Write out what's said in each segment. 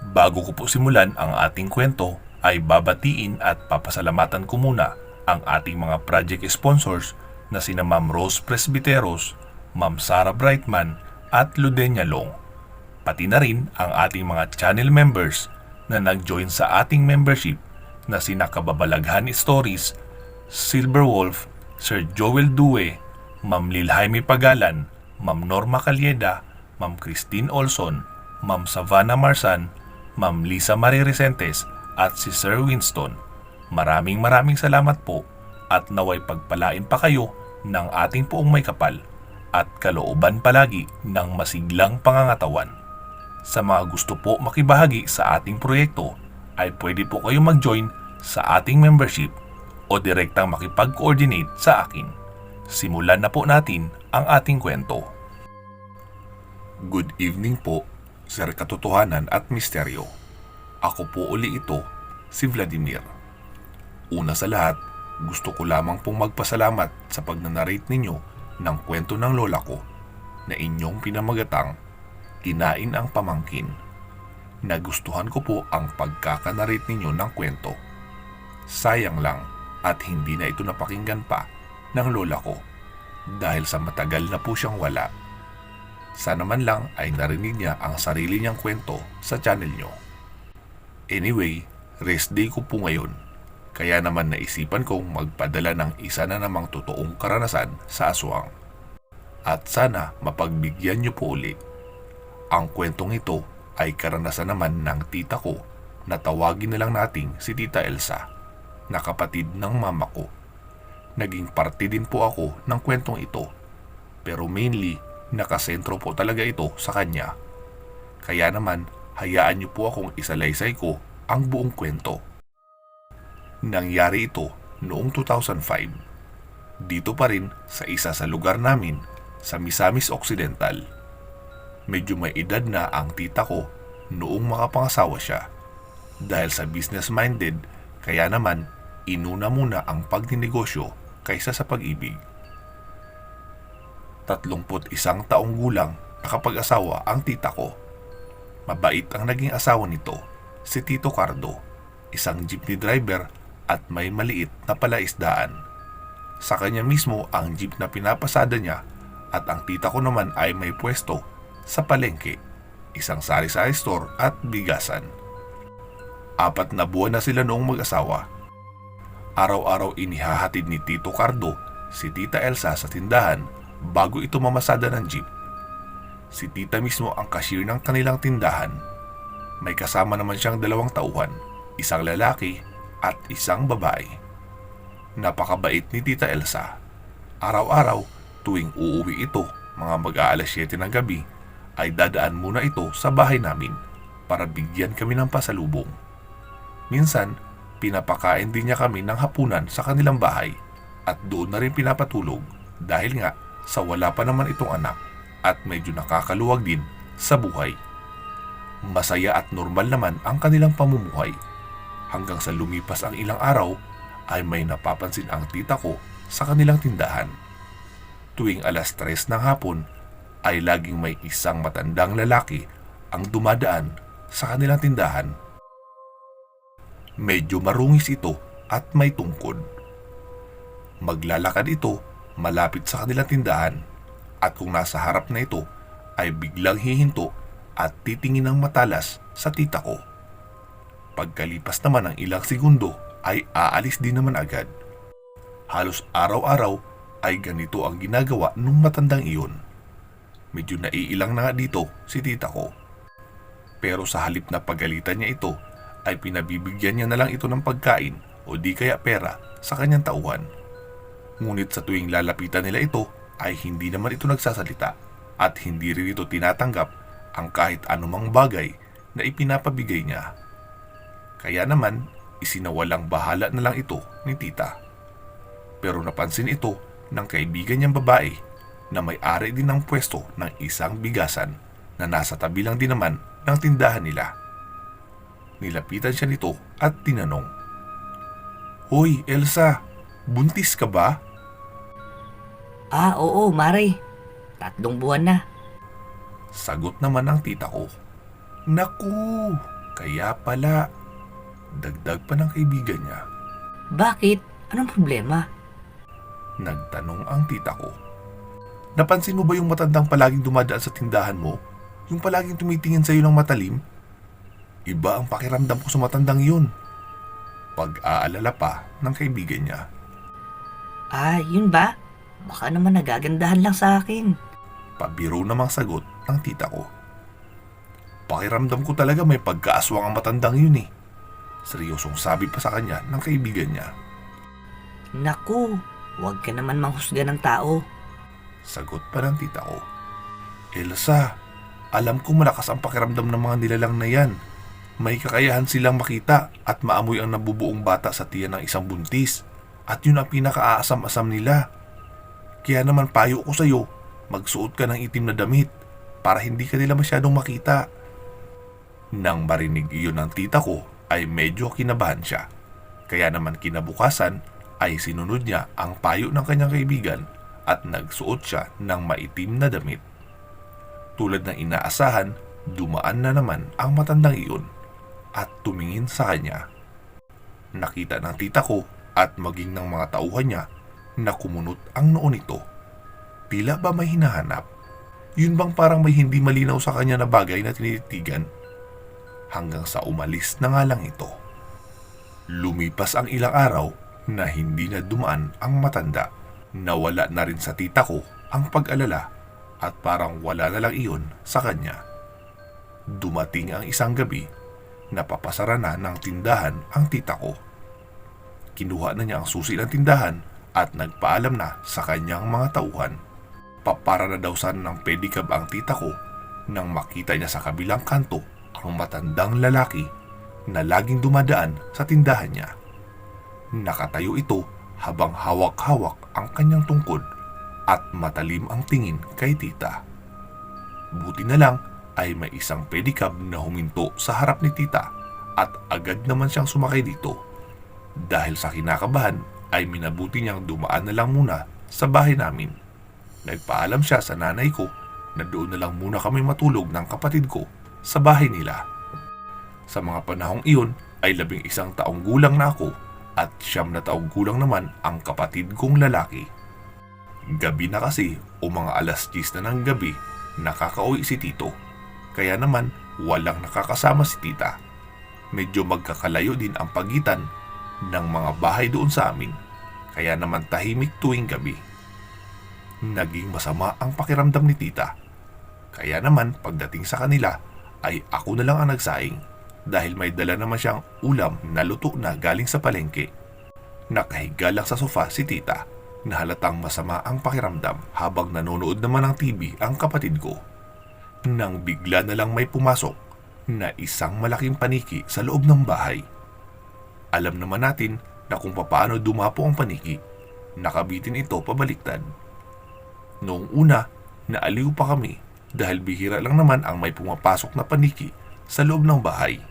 Bago ko po simulan ang ating kwento, ay babatiin at papasalamatan ko muna ang ating mga project sponsors na sina Ma'am Rose Presbiteros, Ma'am Sarah Brightman at Ludenia Long. Pati na rin ang ating mga channel members na nag-join sa ating membership na sina Kababalaghan Stories, Silver Wolf, Sir Joel Due, Ma'am Lil Jaime Pagalan, Ma'am Norma Calyeda, Ma'am Christine Olson, Ma'am Savannah Marsan, Ma'am Lisa Marie Resentes at si Sir Winston. Maraming salamat po at naway pagpalain pa kayo ng ating poong may kapal at kalooban palagi ng masiglang pangangatawan. Sa mga gusto po makibahagi sa ating proyekto ay pwede po kayo mag-join sa ating membership o direktang makipag-coordinate sa akin. Simulan na po natin ang ating kwento. Good evening po, Sir Katotohanan at Misteryo. Ako po uli ito, si Vladimir. Una sa lahat, gusto ko lamang pong magpasalamat sa pagnanarrate ninyo ng kwento ng lola ko na inyong pinamagatang Kinain ang Pamangkin. Nagustuhan ko po ang pagkakanarrate ninyo ng kwento. Sayang lang at hindi na ito napakinggan pa ng lola ko dahil sa matagal na po siyang wala. Sana man lang ay narinig niya ang sarili niyang kwento sa channel niyo. Anyway, rest day ko po ngayon. Kaya naman naisipan kong magpadala ng isa na namang totoong karanasan sa aswang. At sana mapagbigyan niyo po ulit. Ang kwentong ito ay karanasan naman ng tita ko na tawagin na lang nating si Tita Elsa, na kapatid ng mama ko. Naging parte din po ako ng kwentong ito, pero mainly nakasentro po talaga ito sa kanya. Kaya naman, hayaan niyo po akong isalaysay ko ang buong kwento. Nangyari ito noong 2005. Dito pa rin sa isa sa lugar namin sa Misamis Occidental. Medyo may edad na ang tita ko noong makapangasawa siya. Dahil sa business-minded, kaya naman inuna muna ang pagninegosyo kaysa sa pag-ibig. 31 taong gulang nakapag-asawa ang tita ko. Mabait ang naging asawa nito, si Tito Cardo, isang jeepney driver at may maliit na palaisdaan. Sa kanya mismo ang jeep na pinapasada niya at ang tita ko naman ay may pwesto sa palengke, isang sari-sari store at bigasan. 4 na buwan na sila noong mag-asawa. Araw-araw inihahatid ni Tito Cardo si Tita Elsa sa tindahan bago ito mamasada ng jeep. Si tita mismo ang cashier ng kanilang tindahan. May kasama naman siyang 2 tauhan, isang lalaki at isang babae. Napakabait ni Tita Elsa. Araw-araw, tuwing uuwi ito, mga mag-aalas 7 ng gabi, ay dadaan muna ito sa bahay namin para bigyan kami ng pasalubong. Minsan, pinapakain din niya kami ng hapunan sa kanilang bahay at doon na rin pinapatulog dahil nga sa wala pa naman itong anak at medyo nakakaluwag din sa buhay. Masaya at normal naman ang kanilang pamumuhay hanggang sa lumipas ang ilang araw ay may napapansin ang tita ko sa kanilang tindahan. Tuwing alas 3 ng hapon ay laging may isang matandang lalaki ang dumadaan sa kanilang tindahan. Medyo marungis ito at may tungkod. Maglalakad ito malapit sa kanilang tindahan at kung nasa harap na ito ay biglang hihinto at titingin ng matalas sa tita ko. Pagkalipas naman ng ilang segundo ay aalis din naman agad. Halos araw-araw ay ganito ang ginagawa ng matandang iyon. Medyo naiilang na nga dito si tita ko. Pero sa halip na pagalitan niya ito, ay pinabibigyan niya na lang ito ng pagkain o di kaya pera sa kanyang tauhan. Ngunit sa tuwing lalapitan nila ito, ay hindi naman ito nagsasalita at hindi rin ito tinatanggap ang kahit anumang bagay na ipinapabigay niya. Kaya naman, isinawalang bahala na lang ito ni tita. Pero napansin ito ng kaibigan niyang babae na may-ari din ng pwesto ng isang bigasan na nasa tabi lang din naman ng tindahan nila. Nilapitan siya nito at tinanong, "Hoy, Elsa, buntis ka ba?" Oo, Mare. 3 buwan na. Sagot naman ng tita ko, "Naku, Kaya pala, dagdag pa ng kaibigan niya. Bakit? Anong problema? Nagtanong ang tita ko. Napansin mo ba yung matandang palaging dumadaan sa tindahan mo? Yung palaging tumitingin sa'yo ng matalim? Iba ang pakiramdam ko sa matandang yun. Pag-aalala pa ng kaibigan niya. Yun ba? Baka naman nagagandahan lang sa akin. Pabiro namang sagot ng tita ko. Pakiramdam ko talaga may pagkaaswang ang matandang yun eh. Seryosong sabi pa sa kanya ng kaibigan niya. Naku, huwag ka naman manghusga ng tao. Sagot pa ng tita ko. Elsa, alam ko malakas ang pakiramdam ng mga nilalang na yan. May kakayahan silang makita at maamoy ang nabubuong bata sa tiyan ng isang buntis. At yun ang pinaka-aasam-asam nila. Kaya naman payo ko sa'yo, magsuot ka ng itim na damit para hindi ka nila masyadong makita. Nang marinig iyon ng tita ko ay medyo kinabahan siya. Kaya naman kinabukasan ay sinunod niya ang payo ng kanyang kaibigan at nagsuot siya ng maitim na damit. Tulad ng inaasahan, dumaan na naman ang matandang iyon at tumingin sa kanya. Nakita ng tita ko at maging ng mga tauhan niya na kumunot ang noo nito. Tila ba may hinahanap? Yun bang parang may hindi malinaw sa kanya na bagay na tinititigan? Hanggang sa umalis na nga lang ito. Lumipas ang ilang araw na hindi na dumaan ang matanda. Nawala na rin sa tita ko ang pag-alala at parang wala na lang iyon sa kanya. Dumating ang isang gabi na papasara na ng tindahan ang tita ko. Kinuha na niya ang susi ng tindahan at nagpaalam na sa kanyang mga tauhan. Papara na daw sana ng pedicab ang tita ko nang makita niya sa kabilang kanto ang matandang lalaki na laging dumadaan sa tindahan niya. Nakatayo ito habang hawak-hawak ang kanyang tungkod at matalim ang tingin kay tita. Buti na lang ay may isang pedicab na huminto sa harap ni tita at agad naman siyang sumakay dito. Dahil sa kinakabahan ay minabuti niyang dumaan na lang muna sa bahay namin. Nagpaalam siya sa nanay ko na doon na lang muna kami matulog ng kapatid ko sa bahay nila. Sa mga panahong iyon ay 11 taong gulang na ako at 9 na taong gulang naman ang kapatid kong lalaki. Gabi na kasi o mga alas 10 na ng gabi nakakauwi si tito. Kaya naman walang nakakasama si tita. Medyo magkakalayo din ang pagitan ng mga bahay doon sa amin. Kaya naman tahimik tuwing gabi. Naging masama ang pakiramdam ni tita. Kaya naman pagdating sa kanila ay ako na lang ang nagsaing dahil may dala naman siyang ulam na luto na galing sa palengke. Nakahiga lang sa sofa si tita na halatang masama ang pakiramdam habang nanonood naman ng TV ang kapatid ko. Nang bigla na lang may pumasok na isang malaking paniki sa loob ng bahay. Alam naman natin na kung paano dumapo ang paniki, nakabitin ito pabaliktad. Noong una, naaliw pa kami dahil bihira lang naman ang may pumapasok na paniki sa loob ng bahay.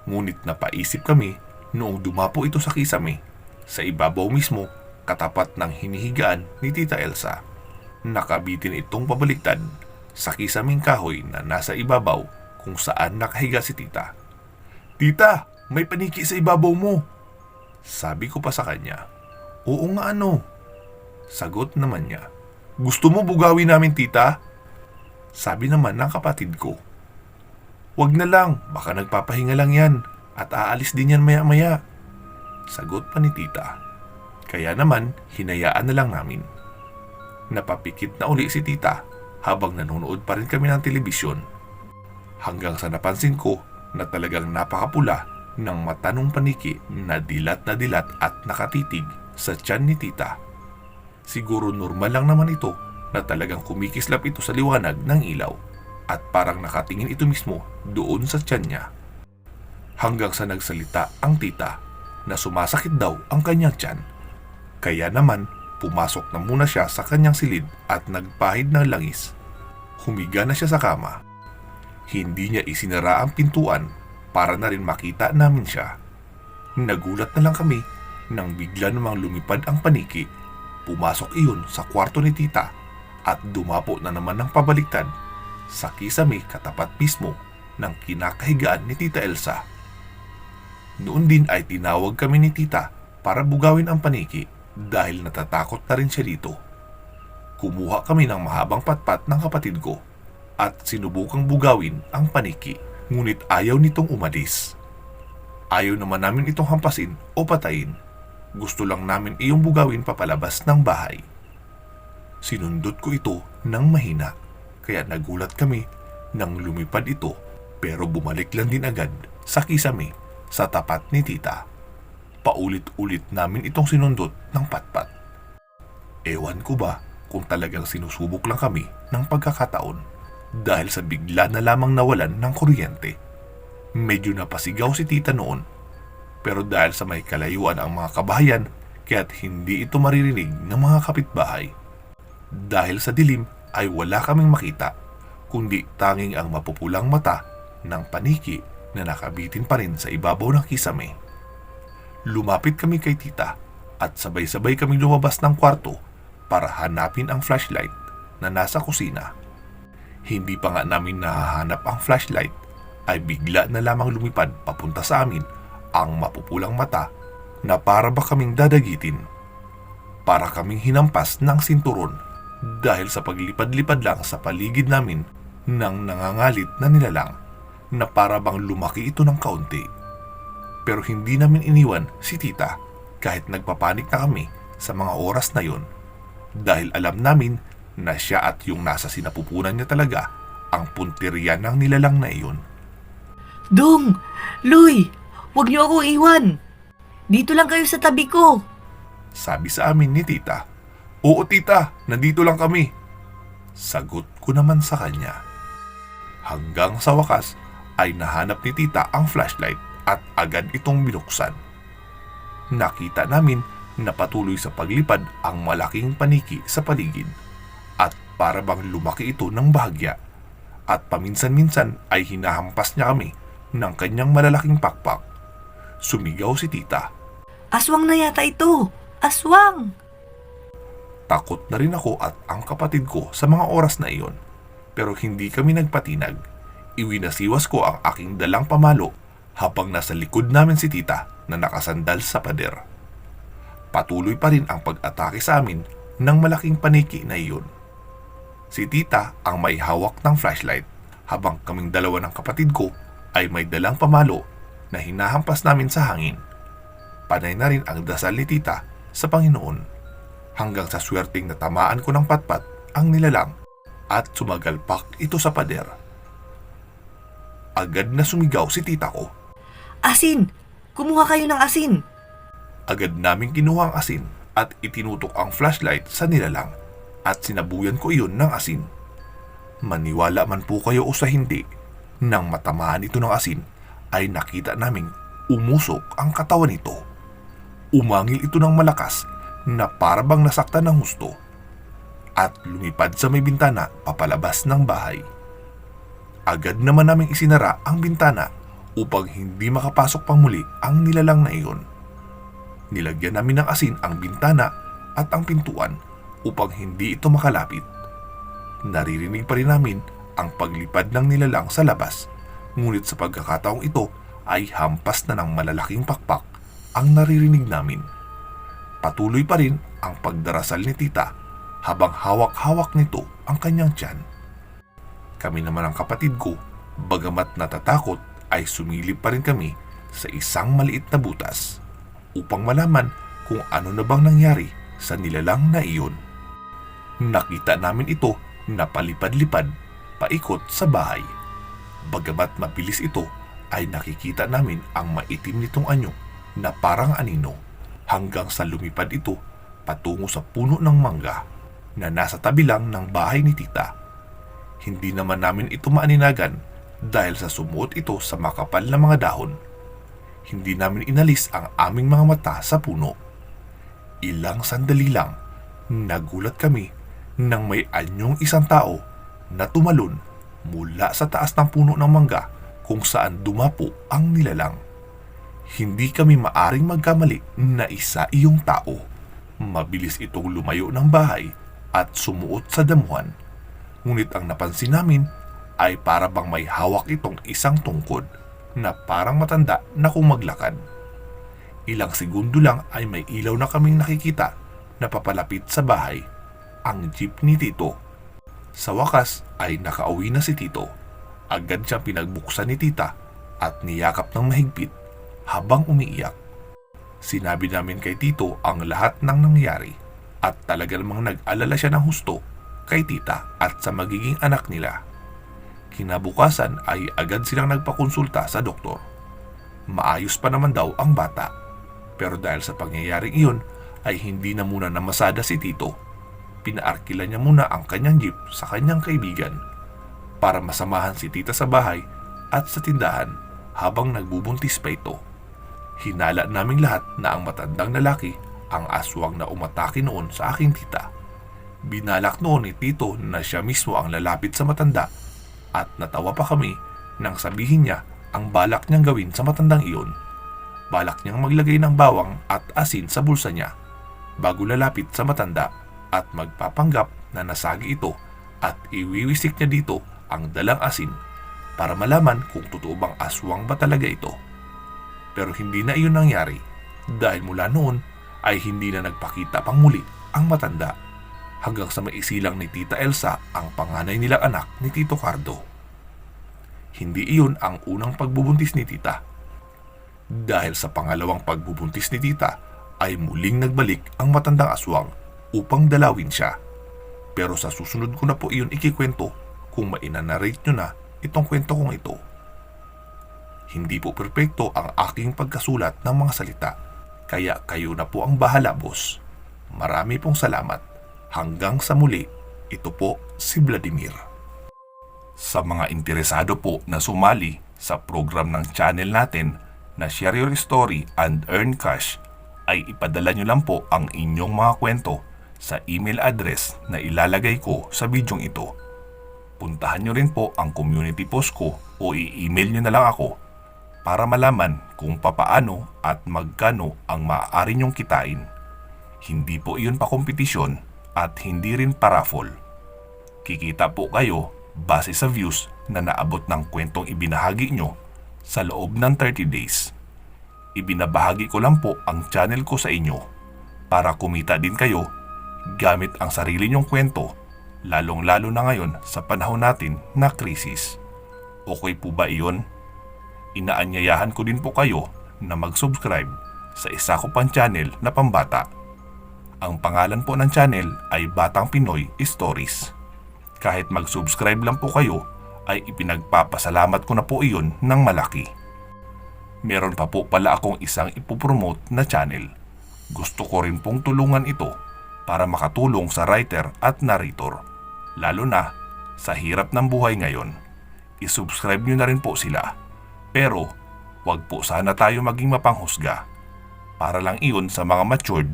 Ngunit napaisip kami noong dumapo ito sa kisame, sa ibabaw mismo katapat ng hinihigaan ni Tita Elsa. Nakabitin itong pabaliktad sa kisaming kahoy na nasa ibabaw kung saan nakahiga si tita. Tita, may paniki sa ibabaw mo. Sabi ko pa sa kanya. Oo nga ano. Sagot naman niya. Gusto mo bugawin namin tita? Sabi naman ng kapatid ko. Wag na lang, baka nagpapahinga lang yan at aalis din yan maya-maya. Sagot pa ni tita. Kaya naman, hinayaan na lang namin. Napapikit na uli si tita habang nanonood pa rin kami ng telebisyon. Hanggang sa napansin ko na talagang napakapula ng mata nung paniki na dilat at nakatitig sa tiyan ni tita. Siguro normal lang naman ito na talagang kumikislap ito sa liwanag ng ilaw at parang nakatingin ito mismo doon sa tiyan niya. Hanggang sa nagsalita ang tita na sumasakit daw ang kanyang tiyan. Kaya naman, pumasok na muna siya sa kanyang silid at nagpahid ng langis. Humiga na siya sa kama. Hindi niya isinara ang pintuan para na rin makita namin siya. Nagulat na lang kami nang bigla namang lumipad ang paniki. Pumasok iyon sa kwarto ni tita at dumapo na naman ng pabaliktad sa kisame katapat mismo ng kinakahigaan ni Tita Elsa. Noon din ay tinawag kami ni Tita para bugawin ang paniki dahil natatakot na rin siya dito. Kumuha kami ng mahabang patpat ng kapatid ko at sinubukang bugawin ang paniki, ngunit ayaw nitong umalis. Ayaw naman namin itong hampasin o patayin. Gusto lang namin iyong bugawin papalabas ng bahay. Sinundot ko ito ng mahina, kaya nagulat kami nang lumipad ito, pero bumalik lang din agad sa kisame sa tapat ni Tita. Paulit-ulit namin itong sinundot ng patpat. Ewan ko ba kung talagang sinusubok lang kami ng pagkakataon dahil sa bigla na lamang nawalan ng kuryente. Medyo napasigaw si Tita noon, pero dahil sa may kalayuan ang mga kabahayan, kaya't hindi ito maririnig ng mga kapitbahay. Dahil sa dilim ay wala kaming makita, kundi tanging ang mapupulang mata ng paniki na nakabitin pa rin sa ibabaw ng kisame. Lumapit kami kay Tita at sabay-sabay kaming lumabas ng kwarto para hanapin ang flashlight na nasa kusina. Hindi pa nga namin nahahanap ang flashlight ay bigla na lamang lumipad papunta sa amin ang mapupulang mata na para ba kaming dadagitin. Para kaming hinampas ng sinturon dahil sa paglipad-lipad lang sa paligid namin ng nangangalit na nilalang na para bang lumaki ito ng kaunti. Pero hindi namin iniwan si Tita kahit nagpapanik na kami sa mga oras na yon, dahil alam namin na siya at yung nasa sinapupunan niya talaga ang punteriya ng nilalang na iyon. Dong! Loy! Huwag niyo akong iwan! Dito lang kayo sa tabi ko! Sabi sa amin ni Tita. Oo Tita, nandito lang kami. Sagot ko naman sa kanya. Hanggang sa wakas ay nahanap ni Tita ang flashlight at agad itong binuksan. Nakita namin na patuloy sa paglipad ang malaking paniki sa paligid at para bang lumaki ito ng bahagya at paminsan-minsan ay hinahampas niya kami ng kanyang malalaking pakpak. Sumigaw si Tita. Aswang na yata ito! Aswang! Takot na rin ako at ang kapatid ko sa mga oras na iyon, pero hindi kami nagpatinag. Iwinasiwas ko ang aking dalang pamalo habang nasa likod namin si Tita na nakasandal sa pader. Patuloy pa rin ang pag-atake sa amin ng malaking paniki na iyon. Si Tita ang may hawak ng flashlight habang kaming dalawa ng kapatid ko ay may dalang pamalo na hinahampas namin sa hangin. Panay na rin ang dasal ni Tita sa Panginoon hanggang sa swerteng natamaan ko ng patpat ang nilalang at sumagalpak ito sa pader. Agad na sumigaw si Tita ko. Asin! Kumuha kayo ng asin! Agad naming kinuha ang asin at itinutok ang flashlight sa nilalang at sinabuyan ko iyon ng asin. Maniwala man po kayo o sa hindi, nang matamaan ito ng asin ay nakita naming umusok ang katawan nito. Umangil ito ng malakas na para bang nasaktan ng husto at lumipad sa may bintana papalabas ng bahay. Agad naman naming isinara ang bintana upang hindi makapasok pang muli ang nilalang na iyon. Nilagyan namin ng asin ang bintana at ang pintuan upang hindi ito makalapit. Naririnig pa rin namin ang paglipad ng nilalang sa labas, ngunit sa pagkakataong ito ay hampas na ng malalaking pakpak ang naririnig namin. Patuloy pa rin ang pagdarasal ni Tita habang hawak-hawak nito ang kanyang tiyan. Kami naman ang kapatid ko, bagamat natatakot, ay sumilip pa rin kami sa isang maliit na butas upang malaman kung ano na bang nangyari sa nilalang na iyon. Nakita namin ito na palipad-lipad paikot sa bahay. Bagamat mabilis ito, ay nakikita namin ang maitim nitong anyo na parang anino hanggang sa lumipad ito patungo sa puno ng mangga na nasa tabi lang ng bahay ni Tita. Hindi naman namin ito maaninagan dahil sa sumuot ito sa makapal na mga dahon. Hindi namin inalis ang aming mga mata sa puno. Ilang sandali lang, nagulat kami nang may anyong isang tao na tumalon mula sa taas ng puno ng mangga kung saan dumapo ang nilalang. Hindi kami maaring magkamali na isa iyong tao. Mabilis itong lumayo ng bahay at sumuot sa damuhan. Ngunit ang napansin namin ay para bang may hawak itong isang tungkod na parang matanda na kung maglakad. Ilang segundo lang ay may ilaw na kaming nakikita na papalapit sa bahay, ang jeep ni Tito. Sa wakas ay nakauwi na si Tito. Agad siyang pinagbuksan ni Tita at niyakap ng mahigpit habang umiiyak. Sinabi namin kay Tito ang lahat ng nangyari at talaga namang nag-alala siya ng husto kay Tita at sa magiging anak nila. Kinabukasan ay agad silang nagpakonsulta sa doktor. Maayos pa naman daw ang bata. Pero dahil sa pangyayaring iyon ay hindi na muna namasada si Tito. Pinaarkila niya muna ang kanyang jeep sa kanyang kaibigan para masamahan si Tita sa bahay at sa tindahan habang nagbubuntis pa ito. Hinala naming lahat na ang matandang lalaki ang aswang na umatake noon sa aking tita. Binalak noon ni Tito na siya mismo ang lalapit sa matanda at natawa pa kami nang sabihin niya ang balak niyang gawin sa matandang iyon. Balak niyang maglagay ng bawang at asin sa bulsa niya bago lalapit sa matanda at magpapanggap na nasagi ito at iwiwisik niya dito ang dalang asin para malaman kung totoo bang aswang ba talaga ito. Pero hindi na iyon nangyari dahil mula noon ay hindi na nagpakita pang muli ang matanda hanggang sa maisilang ni Tita Elsa ang panganay nilang anak ni Tito Cardo. Hindi iyon ang unang pagbubuntis ni Tita. Dahil sa pangalawang pagbubuntis ni Tita ay muling nagbalik ang matandang aswang upang dalawin siya. Pero sa susunod ko na po iyon ikikwento kung mainanarrate nyo na itong kwento kong ito. Hindi po perpekto ang aking pagkasulat ng mga salita, kaya kayo na po ang bahala, boss. Marami pong salamat. Hanggang sa muli, ito po si Vladimir. Sa mga interesado po na sumali sa program ng channel natin na Share Your Story and Earn Cash, ay ipadala nyo lang po ang inyong mga kwento sa email address na ilalagay ko sa bidyong ito. Puntahan nyo rin po ang community post ko o i-email nyo na lang ako para malaman kung papaano at magkano ang maaari nyong kitain. Hindi po iyon pa kompetisyon at hindi rin paraffle. Kikita po kayo base sa views na naabot ng kwentong ibinahagi nyo sa loob ng 30 days. Ibinabahagi ko lang po ang channel ko sa inyo para kumita din kayo gamit ang sarili nyong kwento, lalong-lalo na ngayon sa panahon natin na krisis. Okay po ba iyon? Inaanyayahan ko din po kayo na mag-subscribe sa isa ko pang channel na pambata. Ang pangalan po ng channel ay Batang Pinoy Stories. Kahit mag-subscribe lang po kayo, ay ipinagpapasalamat ko na po iyon ng malaki. Meron pa po pala akong isang ipopromote na channel. Gusto ko rin pong tulungan ito para makatulong sa writer at narrator, lalo na sa hirap ng buhay ngayon. I-subscribe nyo na rin po sila. Pero, wag po sana tayo maging mapanghusga. Para lang iyon sa mga matured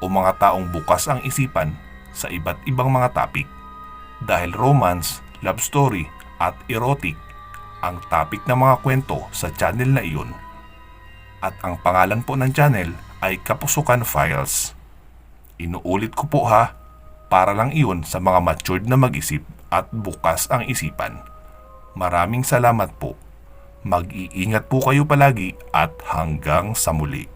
o mga taong bukas ang isipan sa iba't ibang mga topic. Dahil romance, love story at erotic ang topic ng mga kwento sa channel na iyon. At ang pangalan po ng channel ay Kapusukan Files. Inuulit ko po ha, para lang iyon sa mga matured na mag-isip at bukas ang isipan. Maraming salamat po. Mag-iingat po kayo palagi at hanggang sa muli.